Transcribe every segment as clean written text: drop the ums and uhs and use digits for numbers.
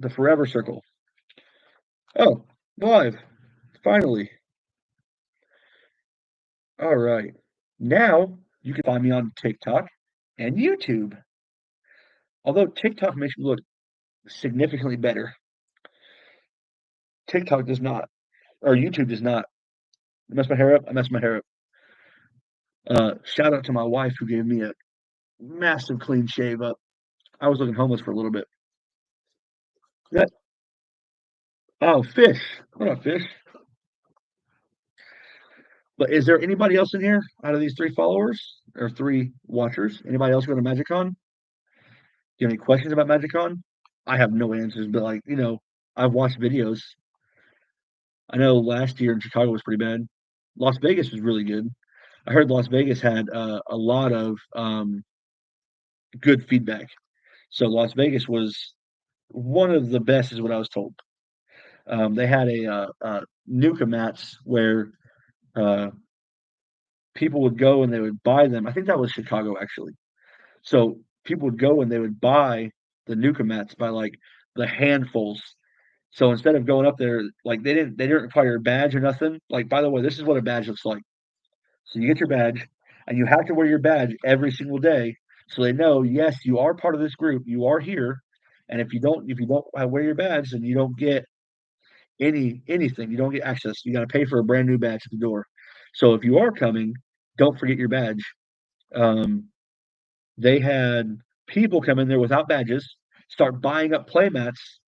The Forever Circle. Oh, live. Finally. All right. Now you can find me on TikTok and YouTube. Although TikTok makes me look significantly better, TikTok does not, or YouTube does not. I mess my hair up. I mess my hair up. Shout out to my wife who gave me a massive clean shave up. I was looking homeless for a little bit. Yeah. Oh, fish. What up, fish? But is there anybody else in here out of these three followers or three watchers? Anybody else go to magiccon? Do you have any questions about magiccon? I have no answers, but I've watched videos. I know last year in Chicago was pretty bad. Las Vegas was really good. I heard Las Vegas had a lot of good feedback. So Las Vegas was one of the best, is what I was told. They had a Nuka mats where uh, people would go and they would buy them. I think that was Chicago actually. So people would go and they would buy the Nuka mats by like the handfuls. So instead of going up there, like they didn't require a badge or nothing. Like, by the way, this is what a badge looks like. So you get your badge, and you have to wear your badge every single day, so they know, yes, you are part of this group, you are here, and if you don't wear your badge, then you don't get anything. You don't get access. You got to pay for a brand new badge at the door. So if you are coming, don't forget your badge. Um, they had people come in there without badges, start buying up play mats,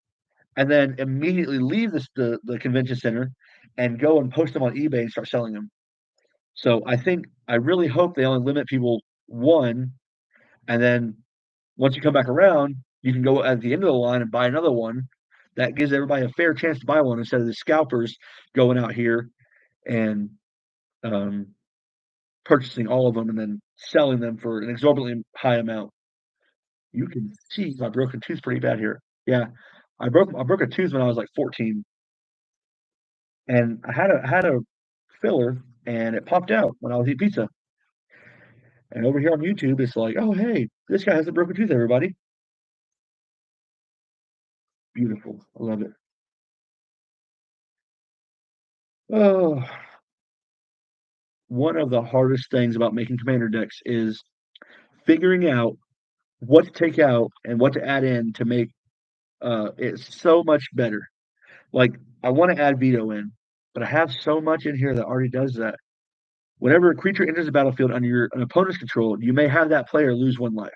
and then immediately leave the convention center and go and post them on eBay and start selling them. So I really hope they only limit people one, and then once you come back around, you can go at the end of the line and buy another one. That gives everybody a fair chance to buy one instead of the scalpers going out here and um, purchasing all of them and then selling them for an exorbitantly high amount. You can see my broken tooth pretty bad here. Yeah, I broke a tooth when I was like 14, and I had a filler, and it popped out when I was eating pizza. And over here on YouTube, it's like, oh hey, this guy has a broken tooth. Everybody, beautiful. I love it. Oh, one of the hardest things about making commander decks is figuring out what to take out and what to add in to make it so much better. Like, I want to add veto in, but I have so much in here that already does that. Whenever a creature enters the battlefield under an opponent's control, you may have that player lose one life.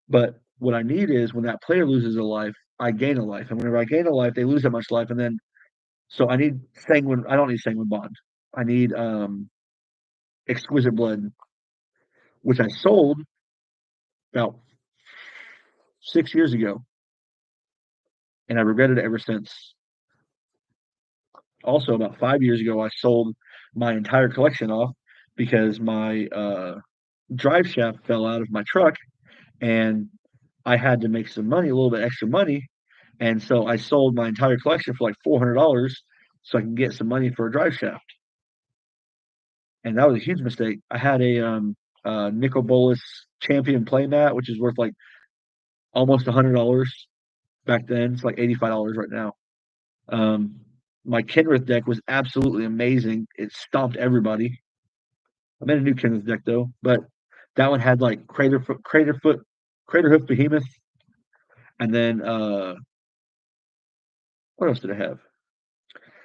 But what I need is when that player loses a life, I gain a life. And whenever I gain a life, they lose that much life. And then, so I need Sanguine. I don't need Sanguine Bond. I need Exquisite Blood, which I sold about 6 years ago. And I regretted it ever since. Also, about 5 years ago, I sold my entire collection off because my drive shaft fell out of my truck and I had to make some money, a little bit extra money. And so I sold my entire collection for like $400 so I can get some money for a drive shaft. And that was a huge mistake. I had a Nicol Bolas champion playmat, which is worth like almost $100 back then. It's like $85 right now. Um, my Kenrith deck was absolutely amazing. It stomped everybody. I made a new Kenrith deck though, but that one had like Crater Hoof Behemoth, and then what else did I have?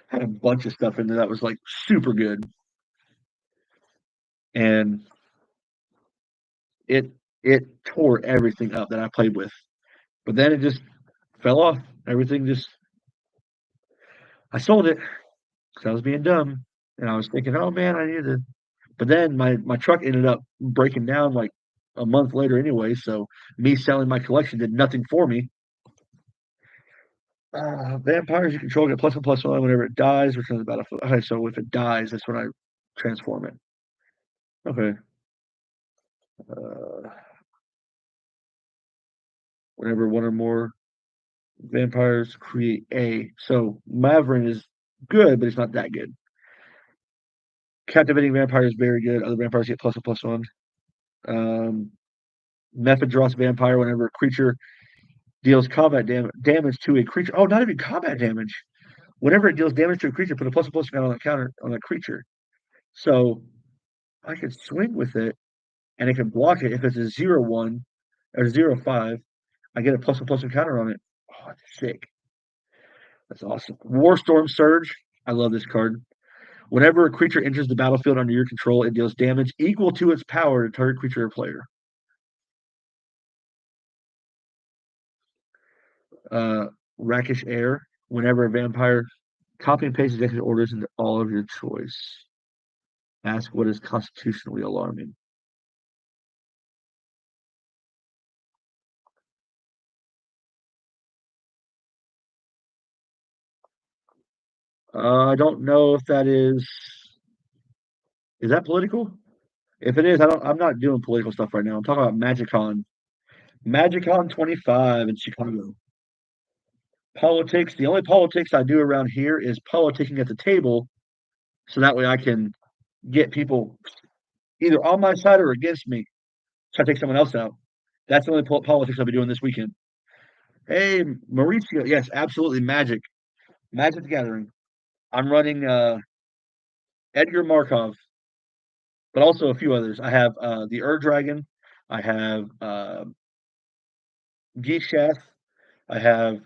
Had a bunch of stuff in there that was like super good, and it it tore everything up that I played with. But then it just fell off. Everything just I sold it because I was being dumb, and I was thinking, oh man, I need to. But then my truck ended up breaking down like a month later anyway. So me selling my collection did nothing for me. Vampires you control get +1/+1 whenever it dies, returns to the battlefield. Okay, so if it dies, that's when I transform it. Okay. Uh, whenever one or more vampires create a. So Maverin is good, but it's not that good. Captivating vampire is very good. Other vampires get +1/+1. Um, Mephidros vampire, whenever a creature deals combat damage to a creature. Oh, not even combat damage. Whenever it deals damage to a creature, put a plus counter on that counter on that creature. So I could swing with it, and it can block it if it's a 0/1 or 0/5. I get a plus counter on it. Oh, that's sick. That's awesome. Warstorm Surge. I love this card. Whenever a creature enters the battlefield under your control, it deals damage equal to its power to target creature or player. Uh, Rakish Air. Whenever a vampire copy and paste executive orders into all of your choice. Ask what is constitutionally alarming. I don't know if that is. Is that political? If it is, I'm not doing political stuff right now. I'm talking about magiccon. Magiccon 25 in Chicago. Politics. The only politics I do around here is politicking at the table, so that way I can get people either on my side or against me. So I take someone else out. That's the only politics I'll be doing this weekend. Hey, Mauricio. Yes, absolutely. Magic the Gathering. I'm running Edgar Markov, but also a few others. I have the Ur Dragon. I have Geeshath. I have,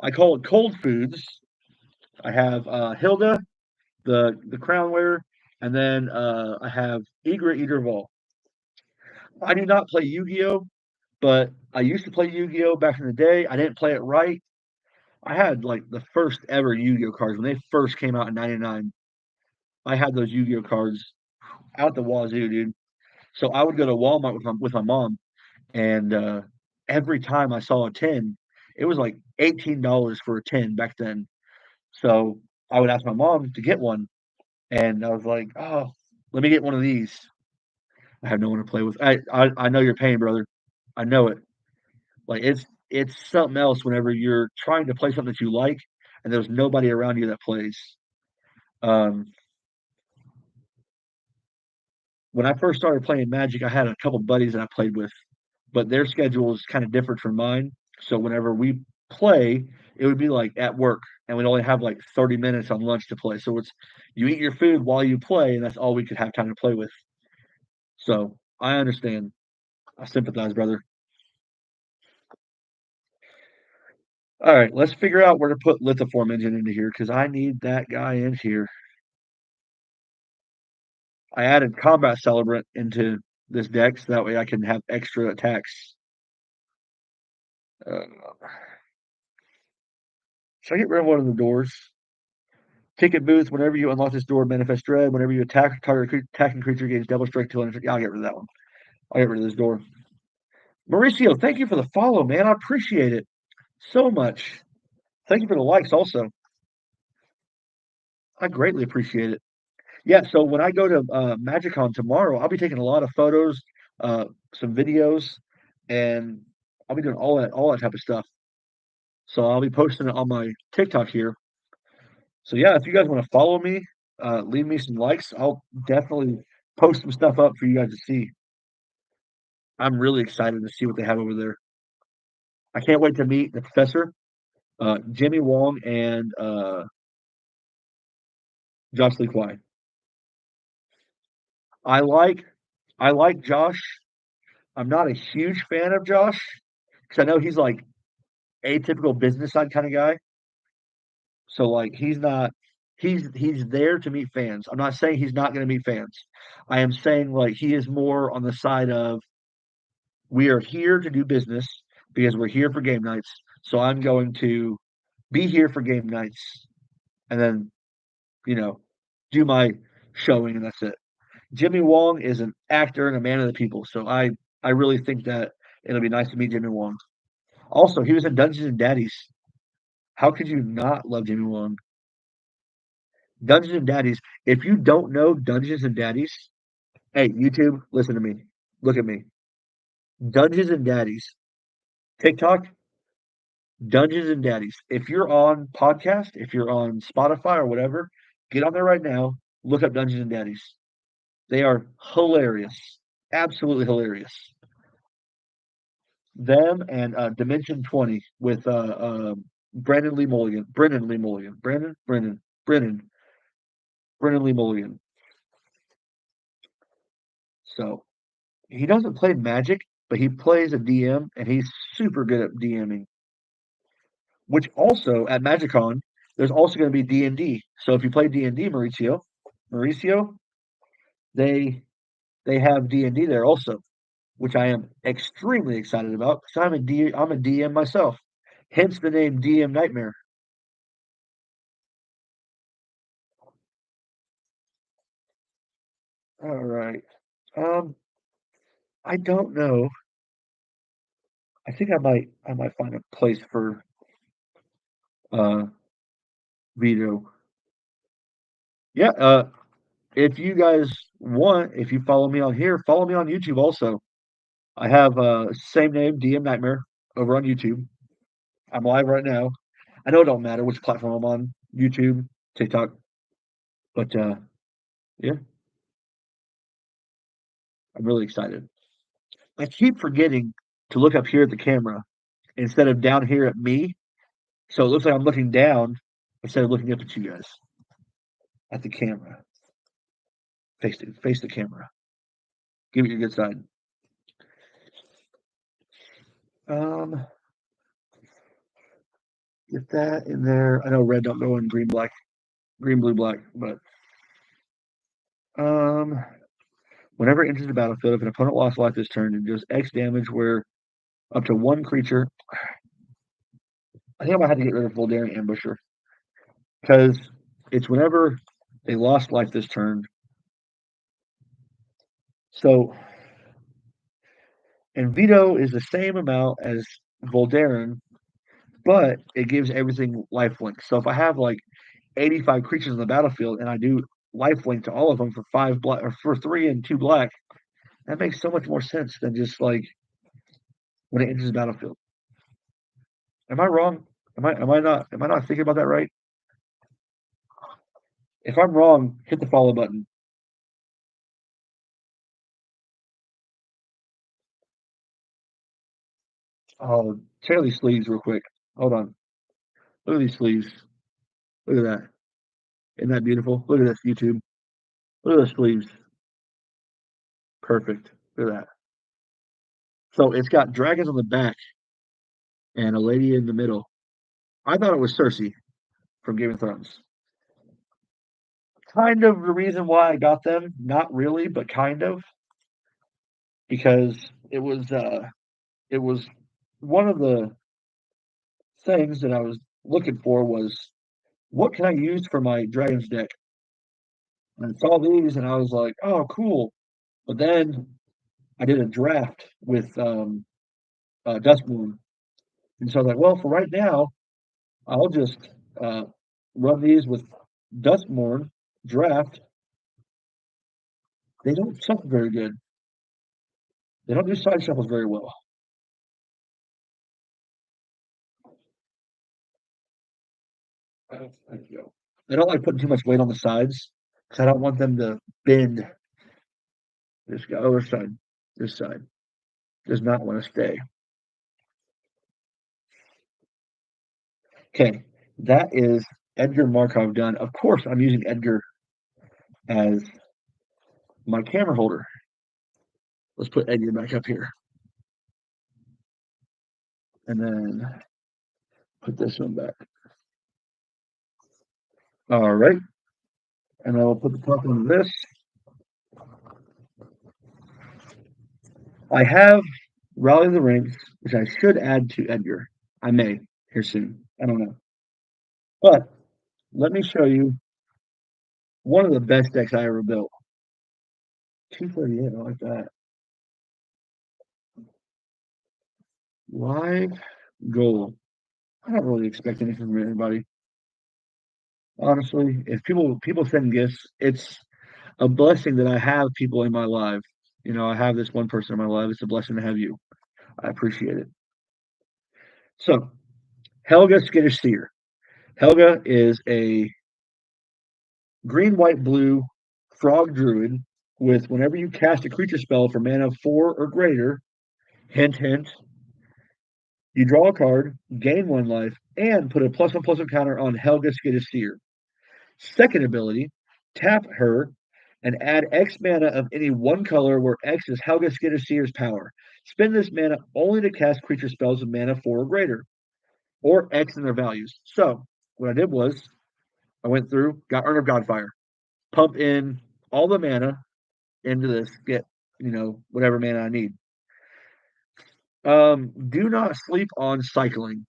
I call it Cold Foods. I have Hilda, the Crown Wearer, and then I have Igra Eater of All. I do not play Yu-Gi-Oh, but I used to play Yu-Gi-Oh back in the day. I didn't play it right. I had like the first ever Yu-Gi-Oh cards when they first came out in '99. I had those Yu-Gi-Oh cards out the wazoo, dude. So I would go to Walmart with my mom, and every time I saw a tin, it was like $18 for a tin back then. So I would ask my mom to get one, and I was like, "Oh, let me get one of these." I have no one to play with. I know your pain, brother. I know it. Like it's something else whenever you're trying to play something that you like, and there's nobody around you that plays. Um, when I first started playing Magic, I had a couple buddies that I played with, but their schedule is kind of different from mine. So whenever we play, it would be like at work, and we'd only have like 30 minutes on lunch to play. So it's you eat your food while you play, and that's all we could have time to play with. So I understand. I sympathize, brother. All right, let's figure out where to put lithiform engine into here because I need that guy in here. I added combat celebrant into this deck so that way I can have extra attacks. Uh, should I get rid of one of the doors? Ticket booth. Whenever you unlock this door, manifest dread. Whenever you attack, target attacking creature gains double strike till yeah, I'll get rid of that one. I'll get rid of this door. Mauricio, thank you for the follow, man. I appreciate it so much. Thank you for the likes also. I greatly appreciate it. Yeah, so when I go to MagicCon tomorrow, I'll be taking a lot of photos, uh, some videos, and I'll be doing all that type of stuff. So I'll be posting it on my TikTok here. So yeah, if you guys want to follow me, leave me some likes. I'll definitely post some stuff up for you guys to see. I'm really excited to see what they have over there. I can't wait to meet the professor, Jimmy Wong, and Josh Lee Kwai. I like I like Josh. I'm not a huge fan of Josh because I know he's like atypical business side kind of guy. So like he's there to meet fans. I'm not saying he's not going to meet fans. I am saying like he is more on the side of we are here to do business because we're here for game nights. So I'm going to be here for game nights and then, you know, do my showing and that's it. Jimmy Wong is an actor and a man of the people. So I really think that it'll be nice to meet Jimmy Wong. Also, he was in Dungeons and Daddies. How could you not love Jimmy Wong? Dungeons and Daddies. If you don't know Dungeons and Daddies, hey, YouTube, listen to me. Look at me. Dungeons and Daddies. TikTok, Dungeons and Daddies. If you're on podcast, if you're on Spotify or whatever, get on there right now. Look up Dungeons and Daddies. They are hilarious. Absolutely hilarious. them and Dimension 20 with Brandon Lee Mulligan. Brennan Lee Mulligan. Brennan Lee Mulligan. So he doesn't play Magic, but he plays a DM and he's super good at DMing. Which also at magiccon, there's also going to be D&D. So if you play D&D, Mauricio, they they have D&D there also, which I am extremely excited about because I'm a DM myself. Hence the name DM Nightmare. All right. Um, I don't know. I think I might find a place for uh Vito. Yeah, if you guys want, if you follow me on here, follow me on YouTube also. I have same name, DM Nightmare, over on YouTube. I'm live right now. I know it don't matter which platform I'm on, YouTube, TikTok, but yeah, I'm really excited. I keep forgetting to look up here at the camera instead of down here at me. So it looks like I'm looking down instead of looking up at you guys at the camera. Face the camera. Give it your good side. Um, get that in there. I know red don't go in green, black, green, blue, black, but um, whenever it enters the battlefield, if an opponent lost life this turn, it does X damage where up to one creature. I think I might have to get rid of Voldaren Ambusher because it's whenever they lost life this turn. So, and Veto is the same amount as Voldaren, but it gives everything lifelink. So if I have like 85 creatures on the battlefield and I do lifelink to all of them for 5 black or for 3 and 2 black, that makes so much more sense than just like when it enters the battlefield. Am I wrong? Am I not thinking about that right? If I'm wrong, hit the follow button. Oh, tear these sleeves real quick. Hold on. Look at these sleeves. Look at that. Isn't that beautiful? Look at this, YouTube. Look at those sleeves. Perfect. Look at that. So it's got dragons on the back and a lady in the middle. I thought it was Cersei from Game of Thrones. Kind of the reason why I got them, not really, but kind of, because it was one of the things that I was looking for was what can I use for my dragons deck? And I saw these and I was like, oh cool. But then I did a draft with Dustmoon. And so I was like, well, for right now, I'll just uh, run these with Dustmorn draft. They don't shuffle very good. They don't do side shuffles very well. Thank you. I don't like putting too much weight on the sides because I don't want them to bend. This guy, other side, this side does not want to stay. Okay, that is Edgar Markov done. Of course, I'm using Edgar as my camera holder. Let's put Edgar back up here, and then put this one back. All right, and I will put the top on this. I have Rally the Ranks, which I should add to Edgar. I may here soon. I don't know. But let me show you one of the best decks I ever built. 238, I like that. Live goal. I don't really expect anything from anybody. Honestly, if people send gifts, it's a blessing that I have people in my life. You know, I have this one person in my life. It's a blessing to have you. I appreciate it. So, Helga Skittish Seer. Helga is a green, white, blue frog druid with whenever you cast a creature spell for mana 4 or greater, hint, hint, You draw a card, gain 1 life, and put a +1/+1 counter on Helga Skiddaseer. Second ability, tap her and add X mana of any one color where X is Helga Skiddaseer's power. Spend this mana only to cast creature spells with mana 4 or greater, or X in their values. So what I did was I went through, got Urn of Godfire, pump in all the mana into this, get whatever mana I need. Do not sleep on cycling.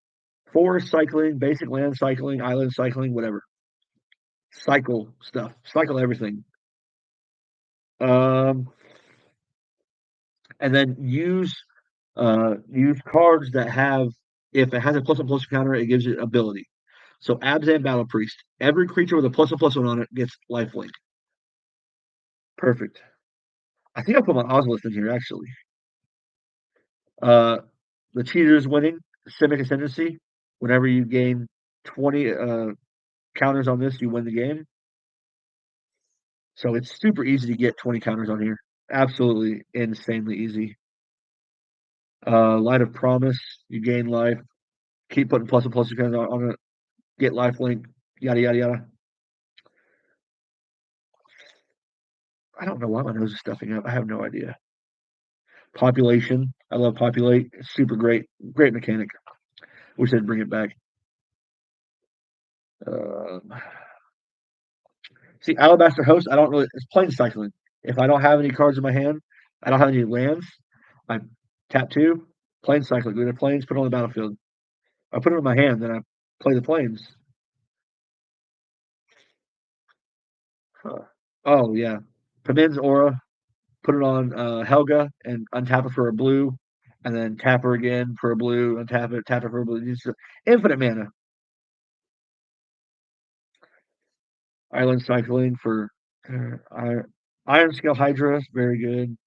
Forest cycling, basic land cycling, island cycling, whatever. Cycle stuff. Cycle everything. Um, and then use cards that have, if it has a +1/+1 counter, it gives it ability. So Abzan Battle Priest. Every creature with a +1/+1 on it gets lifelink. Perfect. I think I put my Ozolith in here actually. Uh, the cheater is winning. Simic Ascendancy. Whenever you gain 20 counters on this, you win the game. So it's super easy to get 20 counters on here. Absolutely insanely easy. Light of Promise, you gain life. Keep putting +1/+1 counters on it. Get life link. Yada yada yada. I don't know why my nose is stuffing up. I have no idea. Population. I love Populate. It's super great. Great mechanic. Wish they'd bring it back. See, Alabaster Host, I don't really. It's plain cycling. If I don't have any cards in my hand, I don't have any lands. I tap 2, plain cycling. Go to planes, put it on the battlefield. I put it in my hand, then I play the planes. Huh. Oh yeah, Pamin's Aura. Put it on Helga and untap it for a blue, and then tap her again for a blue, untap it, tap it for a blue. It's infinite mana. Island cycling for Iron Scale Hydra, very good.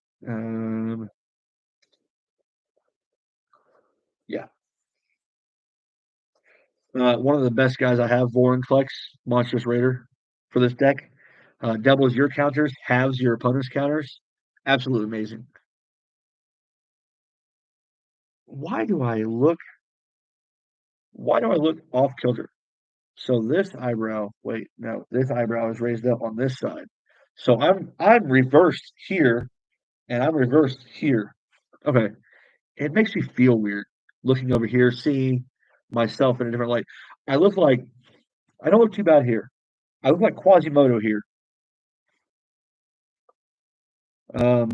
Yeah, one of the best guys I have, Vorinclex, Monstrous Raider, for this deck. Doubles your counters, halves your opponent's counters. Absolutely amazing. Why do I look? Why do I look off kilter? So this eyebrow, wait, no, this eyebrow is raised up on this side. So I'm reversed here, and I'm reversed here. Okay, it makes me feel weird looking over here, seeing myself in a different light. I look like I don't look too bad here. I look like Quasimodo here. Um,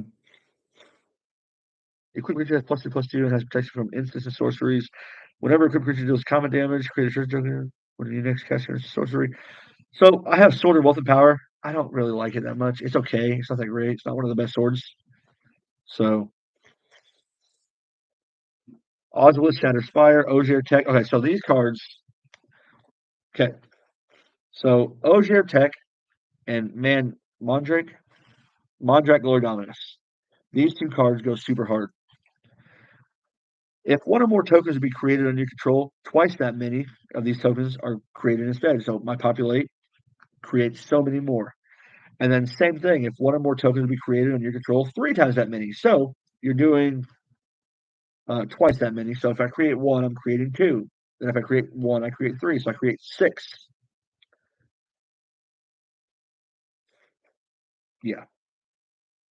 equipped creature has +2/+2 and has protection from instants and sorceries. Whenever a equipped creature deals combat damage, create a treasure token. When you next cast your sorcery. So I have Sword of Wealth and Power. I don't really like it that much. It's okay. It's not that great. It's not one of the best swords. So Ozwald, Shattered Spire, Ogier Tech. Okay, so these cards. Okay, so Ogier Tech and Mondrak Glory Dominus. These 2 cards go super hard. If one or more tokens would be created under your control, twice that many of these tokens are created instead. So my Populate creates so many more. And then same thing, if one or more tokens would be created under your control, 3 times that many. So you're doing twice that many. So if I create 1, I'm creating 2. Then if I create 1, I create 3. So I create 6. Yeah.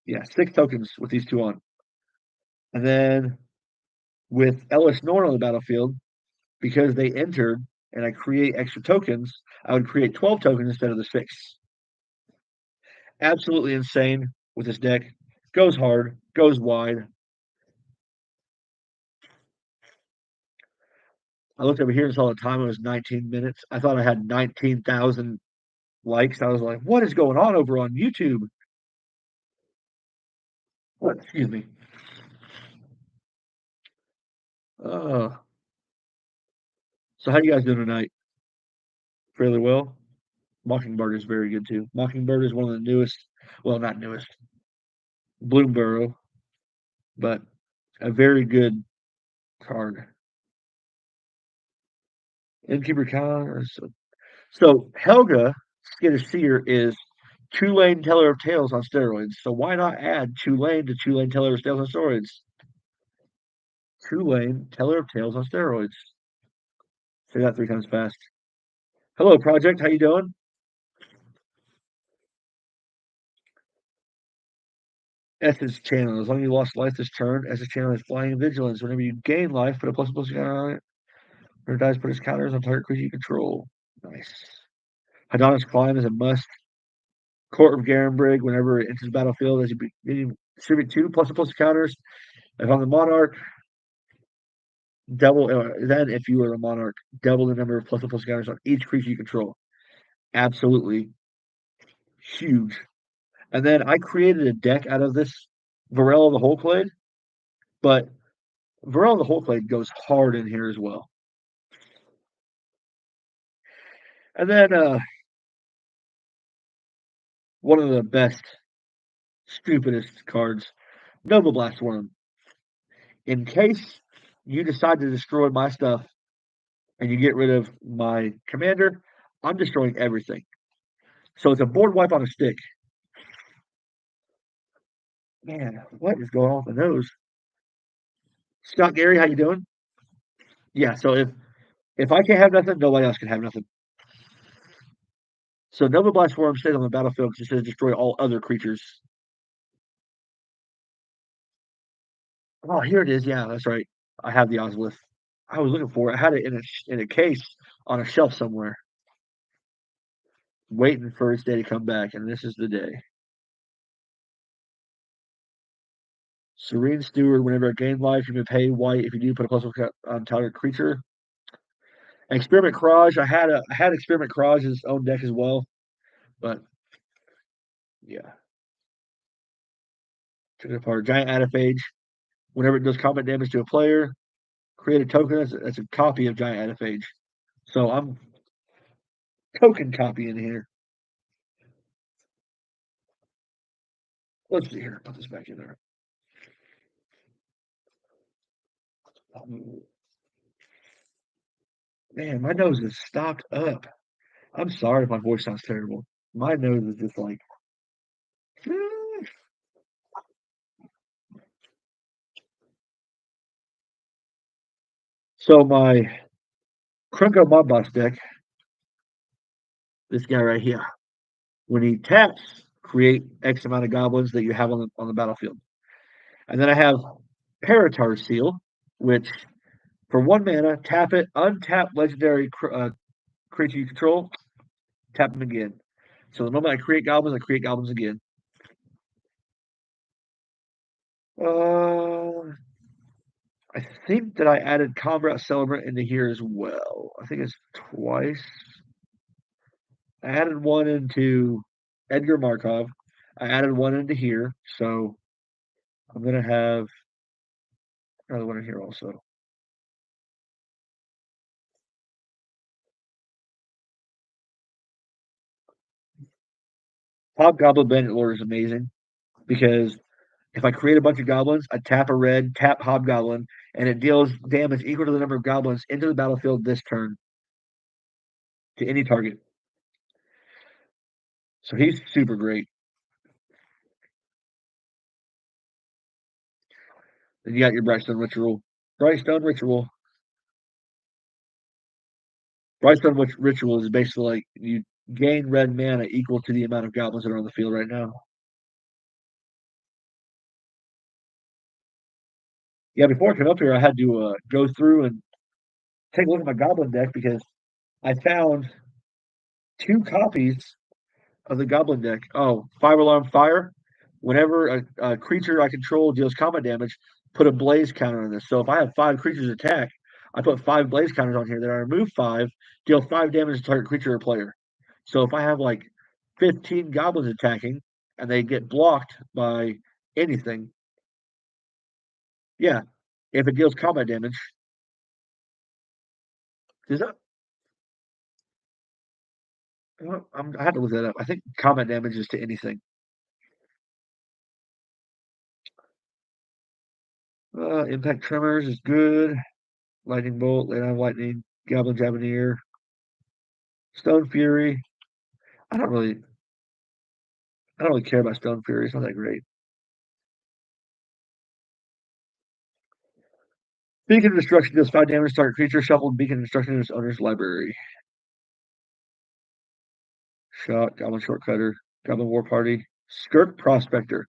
Yeah, 6 tokens with these 2 on. And then with Ellis Norn on the battlefield, because they entered and I create extra tokens, I would create 12 tokens instead of the 6. Absolutely insane with this deck. Goes hard, goes wide. I looked over here and saw the time. It was 19 minutes. I thought I had 19,000 likes. I was like, what is going on over on YouTube? What? Excuse me. Uh, so how you guys doing tonight? Fairly well. Mockingbird is very good too. Mockingbird is one of the newest, well, not newest, Bloomborough, but a very good card. Innkeeper Khan. So Helga Skiddaseer is Tulane Teller of Tales on steroids. So why not add Tulane to Tulane Teller of Tales on steroids? Tulane, teller of tales on steroids. Say that 3 times fast. Hello, Project. How you doing? S's channel. As long as you lost life this turn, S's channel is flying vigilance. Whenever you gain life, put a plus counter on it. Or dies put its counters on target creature you control. Nice. Hadon's Climb is a must. Court of Garenbrig, whenever it enters the battlefield, as you distribute 2 plus counters. If I'm the Monarch, double. Then, if you are the Monarch, double the number of plus counters on each creature you control. Absolutely huge. And then I created a deck out of this Varel of the Whole Clade, but Varel of the Whole Clade goes hard in here as well. And then one of the best, stupidest cards, Nova Blast Worm. In case you decide to destroy my stuff and you get rid of my commander, I'm destroying everything. So it's a board wipe on a stick. Man, what is going on with the nose? Scott Gary, how you doing? Yeah, so if I can't have nothing, nobody else can have nothing. So Nova Blast Worm stays on the battlefield because it says destroy all other creatures. Oh, here it is. Yeah, that's right. I have the Ozlith. I was looking for it. I had it in a case on a shelf somewhere, waiting for its day to come back, and this is the day. Serene Steward, whenever I gain life, you may pay white. If you do, put a plus on target creature. Experiment Craj. I had Experiment Craj's own deck as well, but yeah, took it apart. Giant Adaphage. Whenever it does combat damage to a player, create a token that's a copy of Giant Adaphage. So I'm token copying here. Let's see here. Put this back in there. Man, my nose is stopped up. I'm sorry if my voice sounds terrible. My nose is just like. So my Krunko Mob Boss deck, this guy right here, when he taps, create X amount of goblins that you have on the battlefield. And then I have Paratar Seal, which for 1 mana, tap it, untap legendary creature you control, tap them again. So the moment I create goblins again. I think that I added Combat Celebrant into here as well. I think it's twice. I added one into Edgar Markov. I added one into here, so I'm gonna have another one in here also. Hobgoblin Bandit Lord is amazing because if I create a bunch of goblins, I tap a red, tap Hobgoblin, and it deals damage equal to the number of goblins into the battlefield this turn to any target. So he's super great. Then you got your Brightstone Ritual. Brightstone Ritual. Brightstone Ritual is basically like you gain red mana equal to the amount of goblins that are on the field right now. Yeah, before I came up here, I had to go through and take a look at my goblin deck because I found 2 copies of the goblin deck. Oh, 5 alarm fire. Whenever a creature I control deals combat damage, put a blaze counter on this. So if I have 5 creatures attack, I put 5 blaze counters on here. Then I remove 5, deal 5 damage to target creature or player. So if I have like 15 goblins attacking and they get blocked by anything, yeah, if it deals combat damage, does that? I had to look that up. I think combat damage is to anything. Impact Tremors is good. Lightning Bolt, Lay on Lightning, Goblin Jabaneer, Stone Fury. I don't really, I don't really care about Stone Fury. It's not that great. Beacon of Destruction does 5 damage to target creature. Shuffle Beacon of Destruction in its owner's library. Shot, Goblin Shortcutter, Goblin War Party, Skirk Prospector.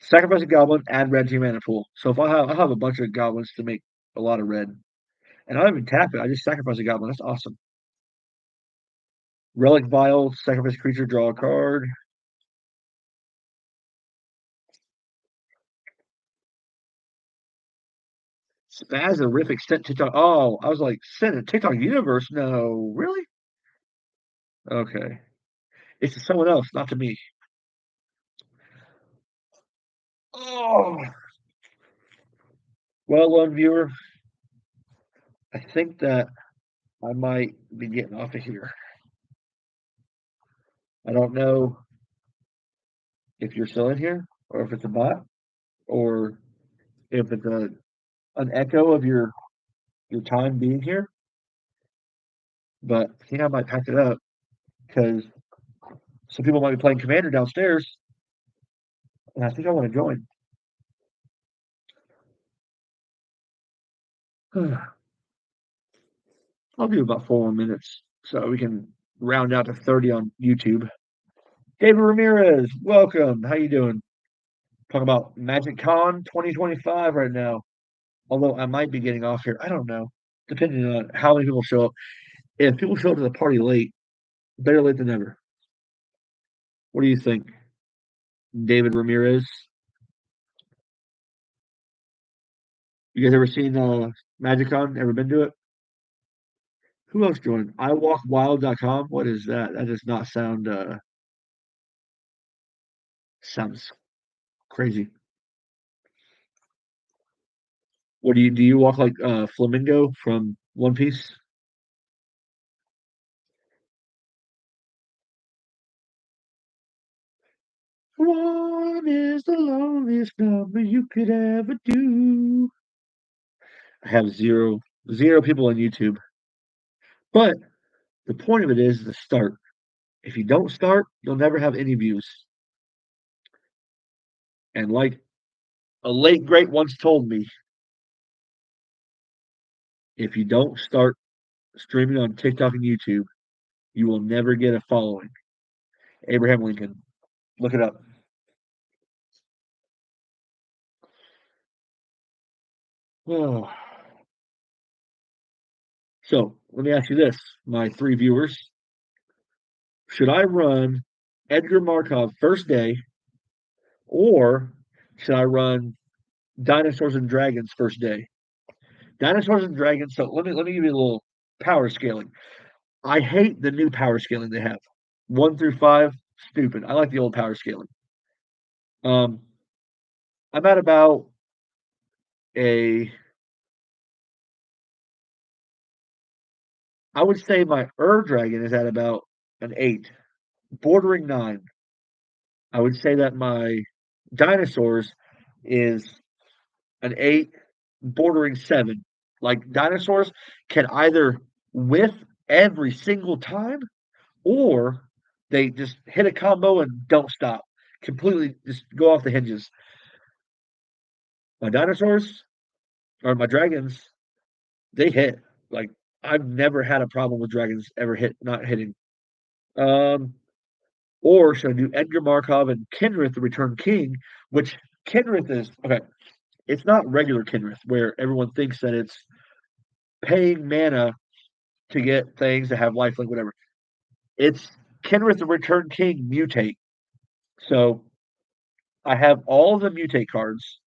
Sacrifice a goblin, add red to your mana pool. So if I have a bunch of goblins to make a lot of red. And I don't even tap it, I just sacrifice a goblin. That's awesome. Relic Vial, sacrifice creature, draw a card. Spazerific sent TikTok. Oh, I was like, sent it TikTok universe? No, really? Okay. It's to someone else, not to me. Oh, well, viewer, I think that I might be getting off of here. I don't know if you're still in here, or if it's a bot, or if it's an echo of your time being here. But I think I might pack it up because some people might be playing Commander downstairs, and I think I want to join. I'll do about 4 more minutes so we can round out to 30 on YouTube. David Ramirez, welcome. How you doing? Talking about magiccon 2025 right now. Although I might be getting off here. I don't know. Depending on how many people show up. If people show up to the party late, better late than never. What do you think, David Ramirez? You guys ever seen magiccon? Ever been to it? Who else joined? iwalkwild.com. What is that? That does not sounds crazy. What do you walk like Flamingo from One Piece? One is the loneliest number you could ever do. I have zero people on YouTube. But the point of it is to start. If you don't start, you'll never have any views. And like a late great once told me, if you don't start streaming on TikTok and YouTube, you will never get a following. Abraham Lincoln. Look it up. Oh. So let me ask you this, my 3 viewers. Should I run Edgar Markov first day, or should I run Dinosaurs and Dragons first day? Dinosaurs and Dragons. So let me give you a little power scaling. I hate the new power scaling they have. 1 through 5, stupid. I like the old power scaling. Um, I'm at about a. I would say my Dragon is at about an 8, bordering 9. I would say that my Dinosaurs is an 8, bordering 7. Like dinosaurs can either whiff every single time, or they just hit a combo and don't stop. Completely just go off the hinges. My dinosaurs or my dragons, they hit. Like I've never had a problem with dragons ever not hitting. Um, or should I do Edgar Markov and Kenrith, the Return King, which Kenrith is okay. It's not regular Kenrith where everyone thinks that it's paying mana to get things that have lifelink, whatever. It's Kenrith the Return King mutate. So I have all the mutate cards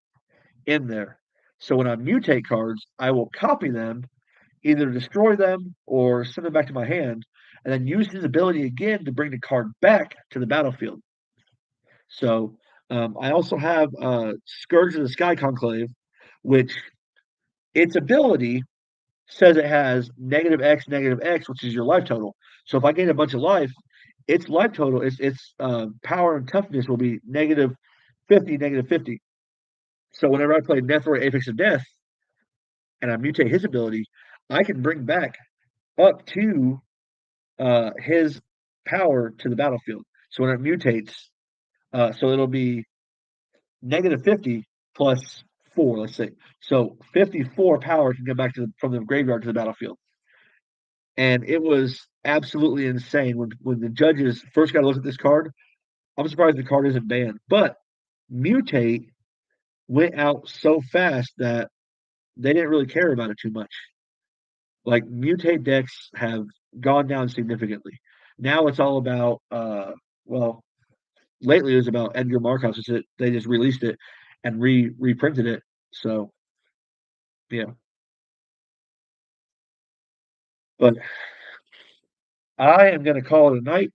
in there. So when I mutate cards, I will copy them, either destroy them or send them back to my hand, and then use his ability again to bring the card back to the battlefield. So I also have Scourge of the Sky Conclave, which its ability says it has negative X, which is your life total. So if I gain a bunch of life, its life total, its power and toughness will be negative 50, negative 50. So whenever I play Nethroi Apex of Death and I mutate his ability, I can bring back up to his power to the battlefield. So when it mutates, so it'll be negative 50 plus 54, let's say. So 54 power can come back to from the graveyard to the battlefield. And it was absolutely insane when the judges first got to look at this card. I'm surprised the card isn't banned, but mutate went out so fast that they didn't really care about it too much. Like mutate decks have gone down significantly. Now it's all about well, lately it was about Edgar Markov. They just released it and reprinted it. So yeah, but I am going to call it a night.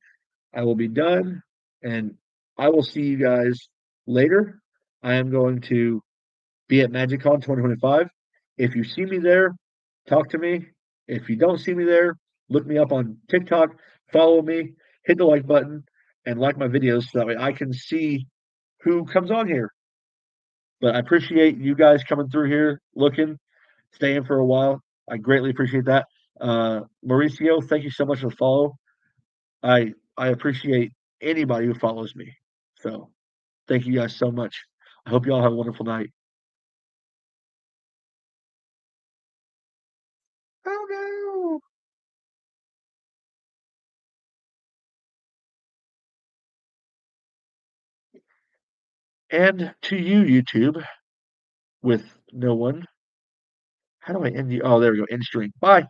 I will be done, and I will see you guys later. I am going to be at magiccon 2025. If you see me there, talk to me. If you don't see me there, look me up on TikTok, follow me, hit the like button, and like my videos so that way I can see who comes on here. But I appreciate you guys coming through here, looking, staying for a while. I greatly appreciate that. Mauricio, thank you so much for the follow. I appreciate anybody who follows me. So thank you guys so much. I hope you all have a wonderful night. Oh no. And to you, YouTube, with no one. How do I end the? Oh, there we go. End stream. Bye.